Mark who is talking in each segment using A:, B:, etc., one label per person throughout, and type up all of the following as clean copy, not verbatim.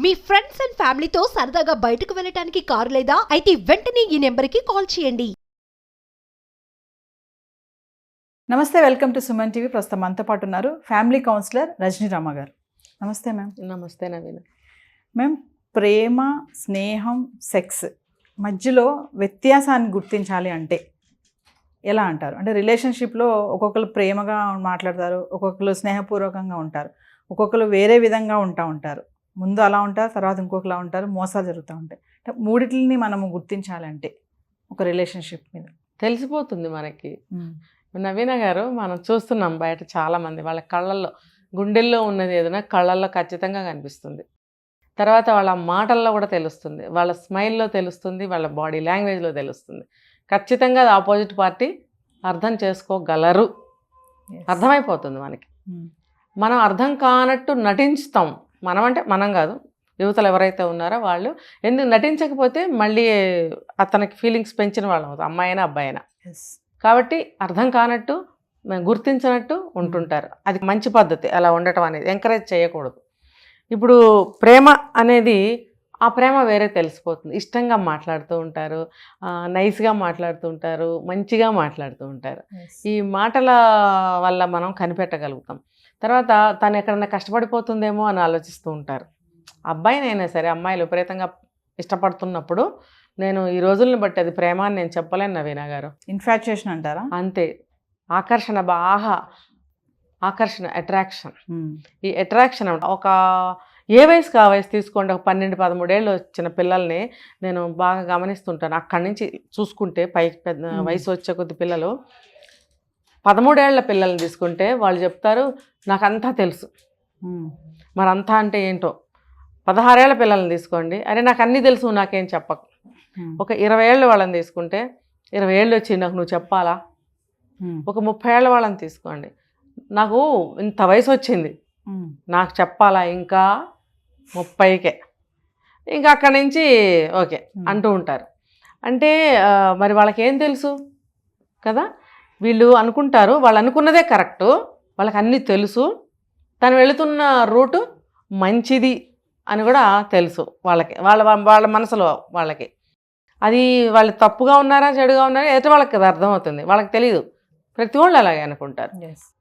A: Me friends and ఫ్యామిలీతో సరదాగా బయటకు వెళ్ళటానికి కారు లేదా అయితే వెంటనే ఈ నెంబర్కి కాల్ చేయండి.
B: నమస్తే, వెల్కమ్ టు సుమన్ టీవీ. ప్రస్తుతం మనతో పాటు ఉన్నారు ఫ్యామిలీ కౌన్సిలర్ రజనీ రామ గారు. నమస్తే మ్యామ్.
C: నమస్తే నవీన.
B: మ్యామ్, ప్రేమ, స్నేహం, సెక్స్ మధ్యలో వ్యత్యాసాన్ని గుర్తించాలి అంటే ఎలా అంటారు? అంటే రిలేషన్షిప్లో ఒక్కొక్కరు ప్రేమగా మాట్లాడతారు, ఒక్కొక్కరు స్నేహపూర్వకంగా ఉంటారు, ఒక్కొక్కరు వేరే విధంగా ఉంటారు. ముందు అలా ఉంటారు, తర్వాత ఇంకొకలా ఉంటారు, మోసాలు జరుగుతూ ఉంటాయి. అంటే మూడిటిని మనము గుర్తించాలంటే ఒక రిలేషన్షిప్ మీద
C: తెలిసిపోతుంది మనకి. నవీన గారు, మనం చూస్తున్నాం బయట చాలామంది వాళ్ళ కళ్ళల్లో, గుండెల్లో ఉన్నది ఏదైనా కళ్ళల్లో ఖచ్చితంగా కనిపిస్తుంది. తర్వాత వాళ్ళ మాటల్లో కూడా తెలుస్తుంది, వాళ్ళ స్మైల్లో తెలుస్తుంది, వాళ్ళ బాడీ లాంగ్వేజ్లో తెలుస్తుంది. ఖచ్చితంగా అది ఆపోజిట్ పార్టీ అర్థం చేసుకోగలరు, అర్థమైపోతుంది మనకి. మనం అర్థం కానట్టు నటించుతాం. మనం అంటే మనం కాదు, యువతలు ఎవరైతే ఉన్నారో వాళ్ళు. ఎందుకు నటించకపోతే మళ్ళీ అతనికి ఫీలింగ్స్ పెంచిన వాళ్ళం అవుతాం, అమ్మాయి అయినా అబ్బాయి అయినా. కాబట్టి అర్థం కానట్టు గుర్తించినట్టు ఉంటుంటారు. అది మంచి పద్ధతి, అలా ఉండటం అనేది ఎంకరేజ్ చేయకూడదు. ఇప్పుడు ప్రేమ అనేది, ఆ ప్రేమ వేరే తెలిసిపోతుంది. ఇష్టంగా మాట్లాడుతూ ఉంటారు, నైస్గా మాట్లాడుతూ ఉంటారు, మంచిగా మాట్లాడుతూ ఉంటారు. ఈ మాటల వల్ల మనం కనిపెట్టగలుగుతాం. తర్వాత తను ఎక్కడన్నా కష్టపడిపోతుందేమో అని ఆలోచిస్తూ ఉంటారు. అబ్బాయినైనా సరే, అమ్మాయిలు విపరీతంగా ఇష్టపడుతున్నప్పుడు, నేను ఈ రోజులను బట్టి అది ప్రేమ అని నేను చెప్పలేను నవీన గారు.
B: ఇన్ఫాక్చుయేషన్ అంటారా? అంతే.
C: ఆకర్షణ, బాగా ఆకర్షణ, అట్రాక్షన్. ఈ అట్రాక్షన్ ఒక ఏ వయసుకి ఆ వయసు తీసుకోండి. ఒక 12-13 ఏళ్ళు వచ్చిన పిల్లల్ని నేను బాగా గమనిస్తుంటాను. అక్కడి నుంచి చూసుకుంటే పైకి పెద్ద వయసు వచ్చే కొద్ది పిల్లలు, 13 ఏళ్ల పిల్లల్ని తీసుకుంటే వాళ్ళు చెప్తారు నాకంతా తెలుసు. మరంతా అంటే ఏంటో. 16 ఏళ్ల పిల్లల్ని తీసుకోండి, అరే నాకు అన్నీ తెలుసు, నాకేం చెప్పకు. ఒక 20 ఏళ్ళ వాళ్ళని తీసుకుంటే, 20 ఏళ్ళు వచ్చి నాకు నువ్వు చెప్పాలా. ఒక 30 ఏళ్ళ వాళ్ళని తీసుకోండి, నాకు ఇంత వయసు వచ్చింది, నాకు చెప్పాలా ఇంకా 30కే. ఇంకా అక్కడి నుంచి ఓకే అంటూ ఉంటారు. అంటే మరి వాళ్ళకేం తెలుసు కదా. వీళ్ళు అనుకుంటారు వాళ్ళు అనుకున్నదే కరెక్టు, వాళ్ళకి అన్నీ తెలుసు, తను వెళుతున్న రూటు మంచిది అని కూడా తెలుసు వాళ్ళకి, వాళ్ళ మనసులో వాళ్ళకి. అది వాళ్ళు తప్పుగా ఉన్నారా చెడుగా ఉన్నారా ఎదుటి వాళ్ళకి అది అర్థమవుతుంది, వాళ్ళకి తెలియదు. ప్రతి వాళ్ళు అలాగే అనుకుంటారు.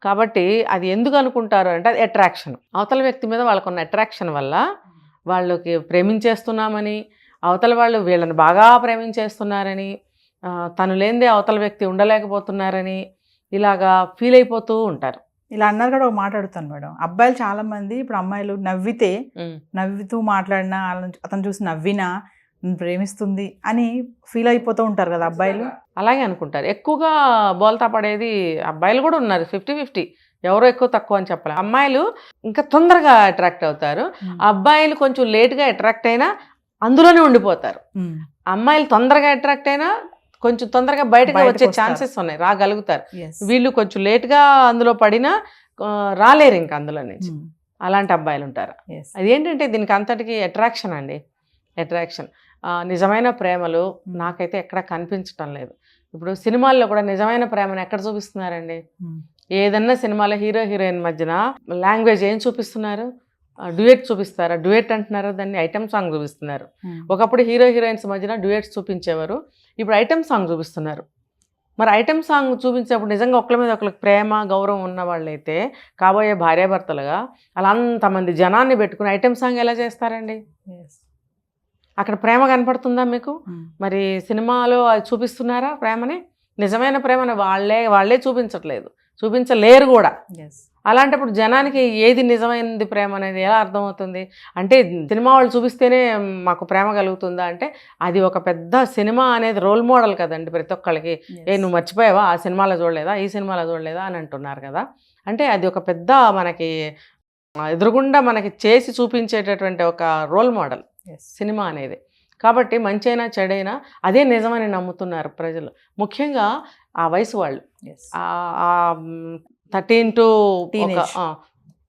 C: కాబట్టి అది ఎందుకు అనుకుంటారు అంటే అది అట్రాక్షన్. అవతల వ్యక్తి మీద వాళ్ళకున్న అట్రాక్షన్ వల్ల వాళ్ళకి ప్రేమించేస్తున్నామని, అవతల వాళ్ళు వీళ్ళని బాగా ప్రేమించేస్తున్నారని, తను లేనిదే అవతల వ్యక్తి ఉండలేకపోతున్నారని ఇలాగా ఫీల్ అయిపోతూ ఉంటారు.
B: ఇలా అన్నారు కూడా ఒక మాట్లాడుతాను మేడం. అబ్బాయిలు చాలా మంది ఇప్పుడు అమ్మాయిలు నవ్వుతూ మాట్లాడినా, అతను చూసి నవ్వినా ప్రేమిస్తుంది అని ఫీల్ అయిపోతూ ఉంటారు కదా అబ్బాయిలు.
C: అలాగే అనుకుంటారు. ఎక్కువగా బోల్తా పడేది అబ్బాయిలు కూడా ఉన్నారు, 50-50. ఎవరో ఎక్కువ తక్కువ అని చెప్పలేం. అమ్మాయిలు ఇంకా తొందరగా అట్రాక్ట్ అవుతారు, అబ్బాయిలు కొంచెం లేట్గా అట్రాక్ట్ అయినా అందులోనే ఉండిపోతారు. అమ్మాయిలు తొందరగా అట్రాక్ట్ అయినా కొంచెం తొందరగా బయటకు వచ్చే ఛాన్సెస్ ఉన్నాయి, రాగలుగుతారు. వీళ్ళు కొంచెం లేట్గా అందులో పడినా రాలేరు ఇంకా అందులో నుంచి. అలాంటి అబ్బాయిలు ఉంటారు. అదేంటంటే దీనికి అంతటికి అట్రాక్షన్ అండి, అట్రాక్షన్. నిజమైన ప్రేమలు నాకైతే ఎక్కడ కనిపించటం లేదు. ఇప్పుడు సినిమాల్లో కూడా నిజమైన ప్రేమను ఎక్కడ చూపిస్తున్నారండి? ఏదన్నా సినిమాలో హీరో హీరోయిన్ మధ్యన లాంగ్వేజ్ ఏం చూపిస్తున్నారు? డ్యూయెట్ చూపిస్తారా? డ్యూయెట్ అంటున్నారు, దాన్ని ఐటమ్ సాంగ్ చూపిస్తున్నారు. ఒకప్పుడు హీరో హీరోయిన్స్ మధ్యన డ్యూయెట్స్ చూపించేవారు, ఇప్పుడు ఐటమ్ సాంగ్ చూపిస్తున్నారు. మరి ఐటమ్ సాంగ్ చూపించేప్పుడు నిజంగా ఒకరి మీద ఒకరికి ప్రేమ గౌరవం ఉన్న వాళ్ళైతే కాబోయే భార్యాభర్తలుగా అలా అంతమంది జనాన్ని పెట్టుకుని ఐటమ్ సాంగ్ ఎలా చేస్తారండి? అక్కడ ప్రేమ కనపడుతుందా మీకు? మరి సినిమాలో అది చూపిస్తున్నారా ప్రేమని? నిజమైన ప్రేమని వాళ్ళే చూపించట్లేదు, చూపించలేరు కూడా. అలాంటప్పుడు జనానికి ఏది నిజమైనది ప్రేమ అనేది ఎలా అర్థమవుతుంది? అంటే సినిమా వాళ్ళు చూపిస్తేనే మాకు ప్రేమ కలుగుతుందా అంటే అది ఒక పెద్ద సినిమా అనేది రోల్ మోడల్ కదండి ప్రతి ఒక్కళ్ళకి. నువ్వు మర్చిపోయావా, ఆ సినిమాలో చూడలేదా, ఈ సినిమాలో చూడలేదా అని అంటున్నారు కదా. అంటే అది ఒక పెద్ద మనకి ఎదురుగుండా మనకి చేసి చూపించేటటువంటి ఒక రోల్ మోడల్ సినిమా అనేది. కాబట్టి మంచి అయినా చెడైనా అదే నిజమని నమ్ముతున్నారు ప్రజలు, ముఖ్యంగా ఆ వయసు వాళ్ళు. 13 to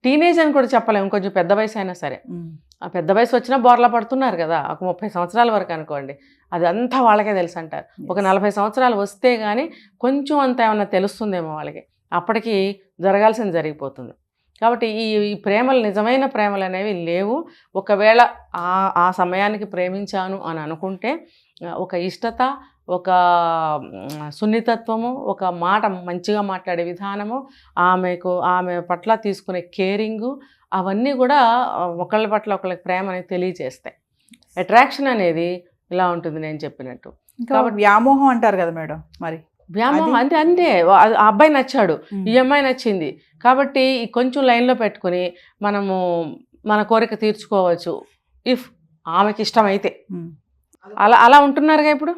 C: టీనేజ్ అని కూడా చెప్పలేము, కొంచెం పెద్ద వయసు అయినా సరే. ఆ పెద్ద వయసు వచ్చినా బోర్లా పడుతున్నారు కదా. ఒక 30 సంవత్సరాల వరకు అనుకోండి, అది అంతా వాళ్ళకే తెలుసు అంటారు. ఒక 40 సంవత్సరాలు వస్తే కానీ కొంచెం అంత ఏమన్నా తెలుస్తుందేమో వాళ్ళకి, అప్పటికి జరగాల్సింది జరిగిపోతుంది. కాబట్టి ఈ ప్రేమలు నిజమైన ప్రేమలు అనేవి లేవు. ఒకవేళ ఆ సమయానికి ప్రేమించాను అని అనుకుంటే ఒక ఇష్టత, ఒక సున్నితత్వము, ఒక మాట మంచిగా మాట్లాడే విధానము, ఆమె పట్ల తీసుకునే కేరింగు, అవన్నీ కూడా ఒకళ్ళ పట్ల ఒకళ్ళకి ప్రేమ అనేది తెలియజేస్తాయి. అట్రాక్షన్ అనేది ఇలా ఉంటుంది నేను చెప్పినట్టు.
B: కాబట్టి వ్యామోహం అంటారు కదా మేడం, మరి
C: వ్యామోహం అంతే ఆ అబ్బాయి నచ్చాడు, ఈ అమ్మాయి నచ్చింది కాబట్టి కొంచెం లైన్లో పెట్టుకుని మనము మన కోరిక తీర్చుకోవచ్చు ఇఫ్ ఆమెకి ఇష్టమైతే. అలా ఉంటున్నారుగా ఇప్పుడు,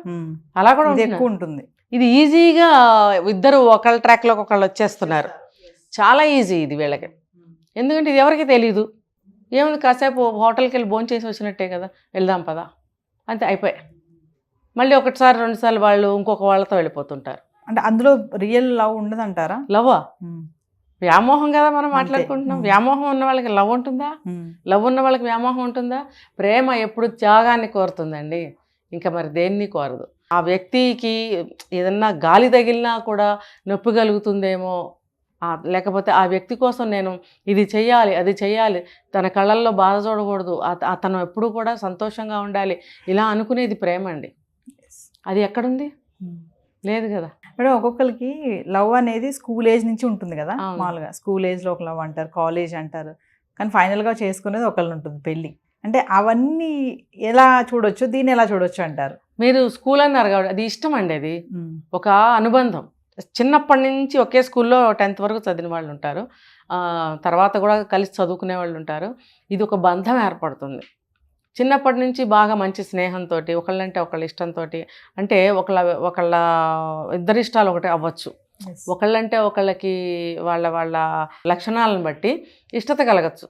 C: అలా కూడా
B: ఎక్కువ ఉంటుంది.
C: ఇది ఈజీగా ఇద్దరు ఒకళ్ళ ట్రాక్లోకి ఒకళ్ళు వచ్చేస్తున్నారు. చాలా ఈజీ ఇది వీళ్ళకి, ఎందుకంటే ఇది ఎవరికి తెలీదు. ఏముంది, కాసేపు హోటల్కి వెళ్ళి భోంచేసి వచ్చినట్టే కదా, వెళ్దాం పదా అంతే, అయిపోయాయి. మళ్ళీ ఒకటిసారి రెండుసార్లు వాళ్ళు ఇంకొక వాళ్ళతో వెళ్ళిపోతుంటారు.
B: అంటే అందులో రియల్ లవ్ ఉండదంటారా?
C: లవ్వా? వ్యామోహం కదా మనం మాట్లాడుకుంటున్నాం. వ్యామోహం ఉన్న వాళ్ళకి లవ్ ఉంటుందా? లవ్ ఉన్న వాళ్ళకి వ్యామోహం ఉంటుందా? ప్రేమ ఎప్పుడు త్యాగాన్ని కోరుతుందండి, ఇంకా మరి దేన్ని కోరదు. ఆ వ్యక్తికి ఏదన్నా గాలి తగిలినా కూడా నొప్పి కలుగుతుందేమో, లేకపోతే ఆ వ్యక్తి కోసం నేను ఇది చెయ్యాలి అది చెయ్యాలి, తన కళ్ళల్లో బాధ చూడకూడదు, అతను ఎప్పుడు కూడా సంతోషంగా ఉండాలి, ఇలా అనుకునేది ప్రేమ అండి. అది ఎక్కడుంది? లేదు కదా
B: మేడం. ఒక్కొక్కరికి లవ్ అనేది స్కూల్ ఏజ్ నుంచి ఉంటుంది కదా, మామూలుగా స్కూల్ ఏజ్లో ఒక లవ్ అంటారు, కాలేజ్ అంటారు, కానీ ఫైనల్గా చేసుకునేది ఒకళ్ళు ఉంటుంది పెళ్ళి. అంటే అవన్నీ ఎలా చూడొచ్చు, దీన్ని ఎలా చూడొచ్చు అంటారు?
C: మీరు స్కూల్ అన్నారు కాబట్టి అది ఇష్టం అండి, అది ఒక అనుబంధం. చిన్నప్పటి నుంచి ఒకే స్కూల్లో 10th వరకు చదివిన వాళ్ళు ఉంటారు, తర్వాత కూడా కలిసి చదువుకునే వాళ్ళు ఉంటారు. ఇది ఒక బంధం ఏర్పడుతుంది చిన్నప్పటి నుంచి, బాగా మంచి స్నేహంతో, ఒకళ్ళంటే ఒకళ్ళ ఇష్టంతో. అంటే ఒకళ్ళ ఇద్దరి ఇష్టాలు ఒకటే అవ్వచ్చు, ఒకళ్ళంటే ఒకళ్ళకి వాళ్ళ లక్షణాలను బట్టి ఇష్టత కలగచ్చు.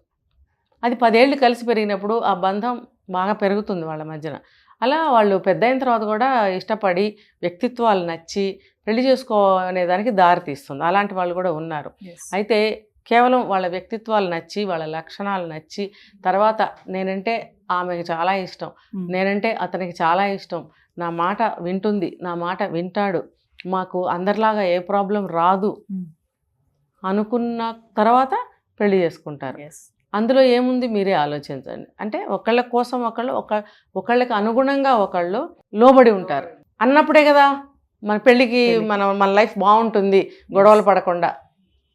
C: అది 10 ఏళ్ళు కలిసి పెరిగినప్పుడు ఆ బంధం బాగా పెరుగుతుంది వాళ్ళ మధ్యన. అలా వాళ్ళు పెద్ద అయిన తర్వాత కూడా ఇష్టపడి వ్యక్తిత్వాలు నచ్చి పెళ్లి చేసుకోనే దానికి దారి తీస్తుంది. అలాంటి వాళ్ళు కూడా ఉన్నారు. అయితే కేవలం వాళ్ళ వ్యక్తిత్వాలు నచ్చి, వాళ్ళ లక్షణాలు నచ్చి, తర్వాత నేనంటే ఆమెకి చాలా ఇష్టం, నేనంటే అతనికి చాలా ఇష్టం, నా మాట వింటుంది, నా మాట వింటాడు, మాకు అందరిలాగా ఏ ప్రాబ్లం రాదు అనుకున్న తర్వాత పెళ్లి చేసుకుంటారు. అందులో ఏముంది మీరే ఆలోచించండి. అంటే ఒకళ్ళ కోసం ఒకళ్ళకి అనుగుణంగా ఒకళ్ళు లోబడి ఉంటారు అన్నప్పుడే కదా మన పెళ్ళికి మన లైఫ్ బాగుంటుంది, గొడవలు పడకుండా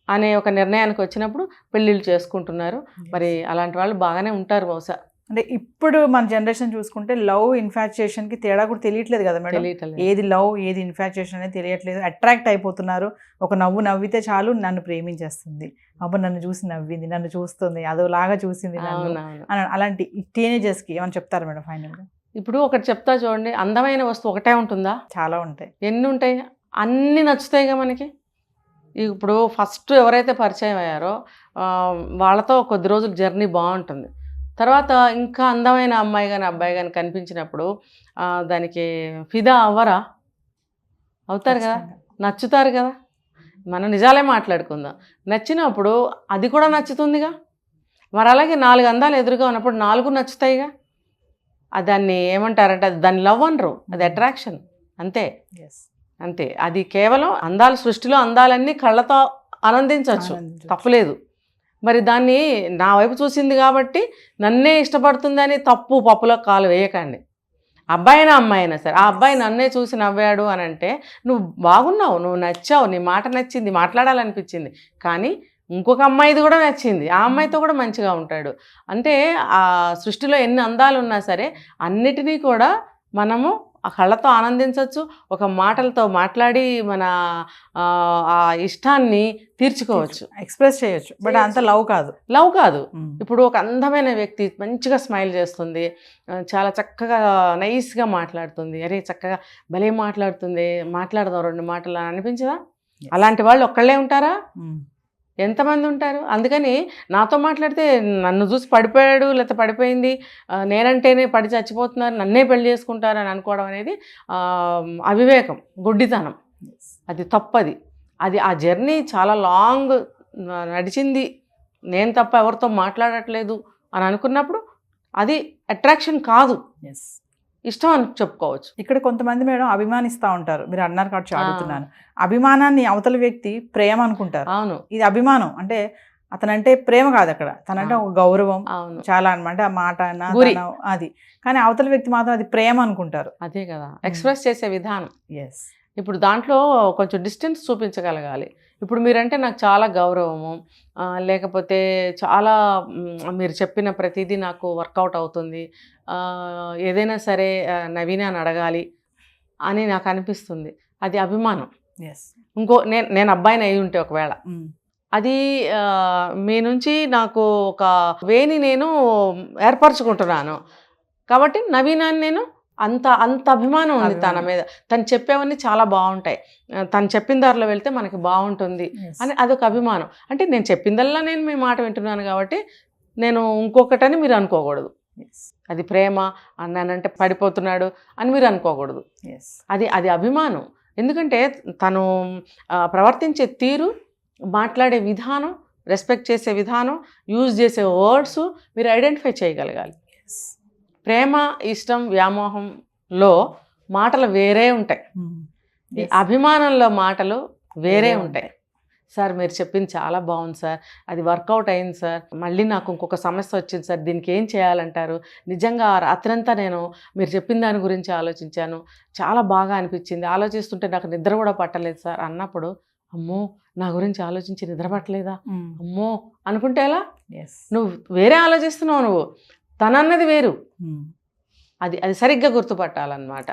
C: అనే ఒక నిర్ణయానికి వచ్చినప్పుడు పెళ్ళిళ్ళు చేసుకుంటున్నారు. మరి అలాంటి వాళ్ళు బాగానే ఉంటారు బహుశా.
B: అంటే ఇప్పుడు మన జనరేషన్ చూసుకుంటే లవ్ ఇన్ఫాక్చుయేషన్కి తేడా కూడా తెలియట్లేదు కదా మేడం. ఏది లవ్ ఏది ఇన్ఫాక్చుయేషన్ అనేది తెలియట్లేదు. అట్రాక్ట్ అయిపోతున్నారు. ఒక నవ్వు నవ్వితే చాలు నన్ను ప్రేమించేస్తుంది, అబ్బా నన్ను చూసి నవ్వింది, నన్ను చూస్తుంది, అదోలాగా చూసింది నన్ను, అలాంటి టీనేజర్స్కి ఏమైనా చెప్తారు మేడం ఫైనల్గా?
C: ఇప్పుడు ఒకటి చెప్తా చూడండి, అందమైన వస్తువు ఒకటే ఉంటుందా?
B: చాలా ఉంటాయి.
C: ఎన్ని ఉంటాయి? అన్నీ నచ్చుతాయిగా మనకి. ఇప్పుడు ఫస్ట్ ఎవరైతే పరిచయం అయ్యారో వాళ్ళతో కొద్ది రోజులు జర్నీ బాగుంటుంది. తర్వాత ఇంకా అందమైన అమ్మాయి కానీ అబ్బాయి కానీ కనిపించినప్పుడు దానికి ఫిదా అవ్వరా? అవుతారు కదా, నచ్చుతారు కదా. మనం నిజాలే మాట్లాడుకుందాం. నచ్చినప్పుడు అది కూడా నచ్చుతుందిగా. మరి అలాగే 4 అందాలు ఎదురుగా ఉన్నప్పుడు 4 నచ్చుతాయిగా. దాన్ని ఏమంటారంటే దాన్ని లవ్ అనరు, అది అట్రాక్షన్ అంతే. అంతే. అది కేవలం అందాల సృష్టిలో అందాలన్నీ కళ్ళతో ఆనందించవచ్చు, తప్పులేదు. మరి దాన్ని నా వైపు చూసింది కాబట్టి నన్నే ఇష్టపడుతుందని పప్పులో కాలు వేయకండి. అబ్బాయి అయినా అమ్మాయి అయినా సరే, ఆ అబ్బాయి నన్నే చూసి నవ్వాడు అని అంటే నువ్వు బాగున్నావు, నువ్వు నచ్చావు, నీ మాట నచ్చింది, మాట్లాడాలనిపించింది, కానీ ఇంకొక అమ్మాయిది కూడా నచ్చింది, ఆ అమ్మాయితో కూడా మంచిగా ఉంటాడు. అంటే ఆ సృష్టిలో ఎన్ని అందాలు ఉన్నా సరే అన్నిటినీ కూడా మనము ఆ కళ్ళతో ఆనందించవచ్చు, ఒక మాటలతో మాట్లాడి మన ఆ ఇష్టాన్ని తీర్చుకోవచ్చు,
B: ఎక్స్ప్రెస్ చేయొచ్చు. బట్ అంత లవ్ కాదు. ఇప్పుడు ఒక అందమైన వ్యక్తి మంచిగా స్మైల్ చేస్తుంది, చాలా చక్కగా నైస్గా మాట్లాడుతుంది, అరే చక్కగా భలే మాట్లాడుతుంది, మాట్లాడదాం 2 మాటలు అని అనిపించదా? అలాంటి వాళ్ళు ఒక్కళ్ళే ఉంటారా? ఎంతమంది ఉంటారు? అందుకని నాతో మాట్లాడితే నన్ను చూసి పడిపోయాడు లేకపోతే పడిపోయింది, నేనంటేనే పడి చచ్చిపోతున్నారు, నన్నే పెళ్లి చేసుకుంటారు అని అనుకోవడం అనేది అవివేకం, గుడ్డితనం. అది తప్పది. అది ఆ జర్నీ చాలా లాంగ్ నడిచింది, నేను తప్ప ఎవరితో మాట్లాడట్లేదు అని అనుకున్నప్పుడు అది అట్రాక్షన్ కాదు, ఇష్టం అని చెప్పుకోవచ్చు. ఇక్కడ కొంతమంది మేడం అభిమానిస్తూ ఉంటారు, మీరు అన్నారు కాబట్టి అడుగుతున్నాను. అభిమానాన్ని అవతల వ్యక్తి ప్రేమ అనుకుంటారు.
C: అవును,
B: ఇది అభిమానం. అంటే అతనంటే ప్రేమ కాదు అక్కడ, తనంటే ఒక గౌరవం
C: అవును,
B: చాలా అనమాట. ఆ మాట అన్న
C: గురి.
B: అది, కానీ అవతల వ్యక్తి మాత్రం అది ప్రేమ అనుకుంటారు.
C: అదే కదా ఎక్స్ప్రెస్ చేసే విధానం.
B: ఎస్.
C: ఇప్పుడు దాంట్లో కొంచెం డిస్టెన్స్ చూపించగలగాలి. ఇప్పుడు మీరంటే నాకు చాలా గౌరవము, లేకపోతే చాలా మీరు చెప్పిన ప్రతిదీ నాకు వర్కౌట్ అవుతుంది, ఏదైనా సరే నవీన అని అడగాలి అని నాకు అనిపిస్తుంది. అది అభిమానం.
B: ఎస్.
C: నేను అబ్బాయిని అయి ఉంటే ఒకవేళ అది మీ నుంచి నాకు ఒక వేని నేను ఏర్పరచుకుంటున్నాను కాబట్టి నవీనాన్ని నేను అంత అభిమానం ఉంది తన మీద. తను చెప్పేవన్నీ చాలా బాగుంటాయి, తను చెప్పిన దారిలో వెళ్తే మనకి బాగుంటుంది అని అదొక అభిమానం. అంటే నేను చెప్పిందల్లా నేను మీ మాట వింటున్నాను కాబట్టి నేను ఇంకొకటని మీరు అనుకోకూడదు. అది ప్రేమ అన్నానంటే పడిపోతున్నాడు అని మీరు అనుకోకూడదు. అది అభిమానం. ఎందుకంటే తను ప్రవర్తించే తీరు, మాట్లాడే విధానం, రెస్పెక్ట్ చేసే విధానం, యూజ్ చేసే వర్డ్స్ మీరు ఐడెంటిఫై చేయగలగాలి. ప్రేమ, ఇష్టం, వ్యామోహంలో మాటలు వేరే ఉంటాయి, అభిమానంలో మాటలు వేరే ఉంటాయి. సార్ మీరు చెప్పింది చాలా బాగుంది సార్, అది వర్కౌట్ అయింది సార్, మళ్ళీ నాకు ఇంకొక సమస్య వచ్చింది సార్, దీనికి ఏం చేయాలంటారు? నిజంగా రాత్రంతా నేను మీరు చెప్పిన దాని గురించి ఆలోచించాను, చాలా బాగా అనిపించింది, ఆలోచిస్తుంటే నాకు నిద్ర కూడా పట్టలేదు సార్ అన్నప్పుడు, అమ్మో నా గురించి ఆలోచించి నిద్ర పట్టలేదా అమ్మో అనుకుంటే ఎలా? నువ్వు వేరే ఆలోచిస్తున్నావు, నువ్వు తనన్నది వేరు. అది సరిగ్గా గుర్తుపట్టాలన్నమాట.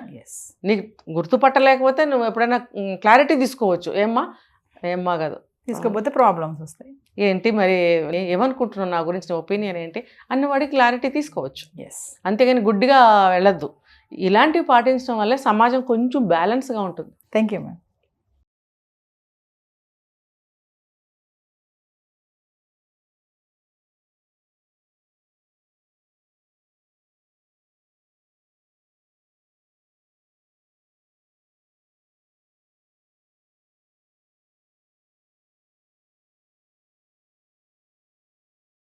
C: నీకు గుర్తుపట్టలేకపోతే నువ్వు ఎప్పుడైనా క్లారిటీ తీసుకోవచ్చు. ఏమ్మా కాదు,
B: తీసుకోకపోతే ప్రాబ్లమ్స్ వస్తాయి.
C: ఏంటి మరి ఏమనుకుంటున్నావు నా గురించి, నా ఒపీనియన్ ఏంటి అన్ని వాడికి క్లారిటీ తీసుకోవచ్చు. అంతేగాని గుడ్డిగా వెళ్ళొద్దు. ఇలాంటివి పాటించడం వల్ల సమాజం కొంచెం బ్యాలెన్స్గా ఉంటుంది.
B: Thank you ma'am.